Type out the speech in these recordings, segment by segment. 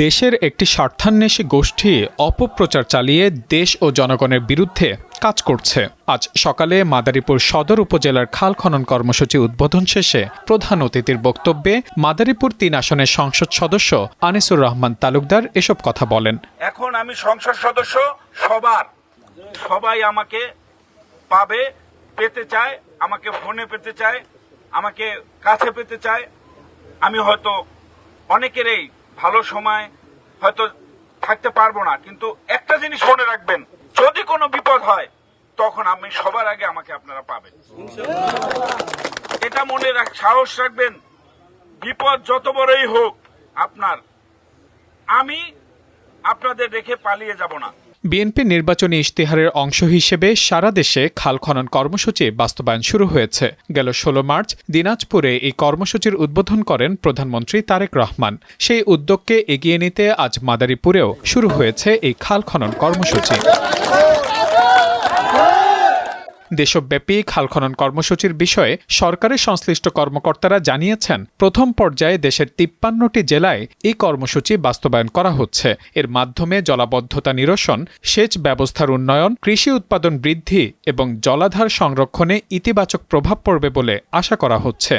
দেশের একটি স্বার্থান্বেষী গোষ্ঠী অপপ্রচার চালিয়ে দেশ ও জনগণের বিরুদ্ধে কাজ করছে। আজ সকালে মাদারীপুর সদর উপজেলার খাল খনন কর্মসূচি উদ্বোধন শেষে প্রধান অতিথির বক্তব্যে মাদারীপুর ৩ আসনের সংসদ সদস্য আনিসুর রহমান তালুকদার এসব কথা বলেন। এখন আমি সংসদ সদস্য, সবাই আমাকে পাবে, পেতে চায়, আমাকে ফোনে পেতে চায়, আমাকে কাছে পেতে চায়। আমি হয়তো অনেকেরই ভালো সময় হয়তো থাকতে পারবো না, কিন্তু একটা জিনিস মনে রাখবেন, যদি কোনো বিপদ হয় তখন আমি সবার আগে আমাকে আপনারা পাবেন। এটা মনে সাহস রাখবেন, বিপদ যত বড়ই হোক আমি আপনাদের রেখে পালিয়ে যাব না। বিএনপি নির্বাচনী ইশতেহারের অংশ হিসেবে সারা দেশে খাল খনন কর্মসূচি বাস্তবায়ন শুরু হয়েছে। গেল ১৬ মার্চ দিনাজপুরে এই কর্মসূচির উদ্বোধন করেন প্রধানমন্ত্রী তারেক রহমান। সেই উদ্যোগকে এগিয়ে নিতে আজ মাদারীপুরেও শুরু হয়েছে এই খাল খনন কর্মসূচি। দেশব্যাপী খাল খনন কর্মসূচির বিষয়ে সরকারের সংশ্লিষ্ট কর্মকর্তারা জানিয়েছেন, প্রথম পর্যায়ে দেশের ৫৩টি জেলায় এই কর্মসূচি বাস্তবায়ন করা হচ্ছে। এর মাধ্যমে জলাবদ্ধতা নিরসন, সেচ ব্যবস্থার উন্নয়ন, কৃষি উৎপাদন বৃদ্ধি এবং জলাধার সংরক্ষণে ইতিবাচক প্রভাব পড়বে বলে আশা করা হচ্ছে।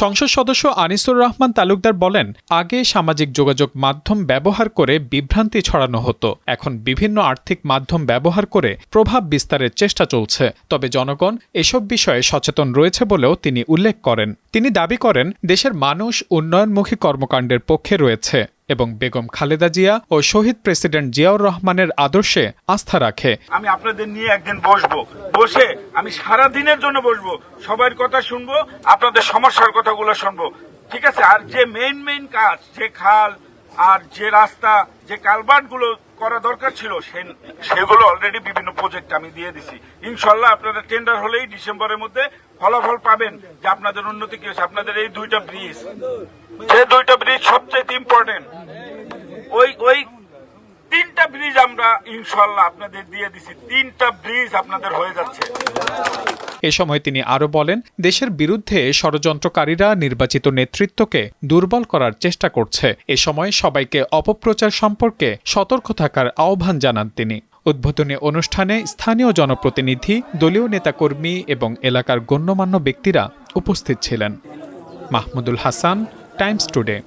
সংসদ সদস্য আনিসুর রহমান তালুকদার বলেন, আগে সামাজিক যোগাযোগ মাধ্যম ব্যবহার করে বিভ্রান্তি ছড়ানো হতো, এখন বিভিন্ন আর্থিক মাধ্যম ব্যবহার করে প্রভাব বিস্তারের চেষ্টা চলছে। তবে জনগণ এসব বিষয়ে সচেতন রয়েছে বলেও তিনি উল্লেখ করেন। তিনি দাবি করেন, দেশের মানুষ উন্নয়নমুখী কর্মকাণ্ডের পক্ষে রয়েছে এবং বেগম খালেদা জিয়া ও শহীদ প্রেসিডেন্ট জিয়াউর রহমানের আদর্শে আস্থা রাখে। আমি আপনাদের নিয়ে একদিন বসে আমি সারা দিনের জন্য বসবো, সবার কথা শুনবো, আপনাদের সমস্যার কথাগুলো শুনবো, ঠিক আছে? আর যে মেইন কাজ, যে খাল আর যে রাস্তা, যে কালভার্ট গুলো করা দরকার ছিল, সেগুলো অলরেডি বিভিন্ন প্রজেক্ট আমি দিয়ে দিছি। ইনশাল্লাহ আপনারা টেন্ডার হলেই ডিসেম্বরের মধ্যে ফলাফল পাবেন যে আপনাদের উন্নতি কি হয়েছে। আপনাদের এই দুইটা ব্রিজ সবচেয়ে ইম্পর্টেন্ট, ওই 3টা ব্রিজ আমরা ইনশাল্লাহ আপনাদের দিয়ে দিছি। 3টা ব্রিজ আপনাদের হয়ে যাচ্ছে। এ সময় তিনি আরো বলেন, দেশের বিরুদ্ধে ষড়যন্ত্রকারীরা নির্বাচিত নেতৃত্বকে দুর্বল করার চেষ্টা করছে। এ সময় সবাইকে অপপ্রচার সম্পর্কে সতর্ক থাকার আহ্বান জানান তিনি। উদ্বোধনী অনুষ্ঠানে স্থানীয় জনপ্রতিনিধি, দলীয় নেতাকর্মী এবং এলাকার গণ্যমান্য ব্যক্তিরা উপস্থিত ছিলেন। Mahmudul Hasan, Times today.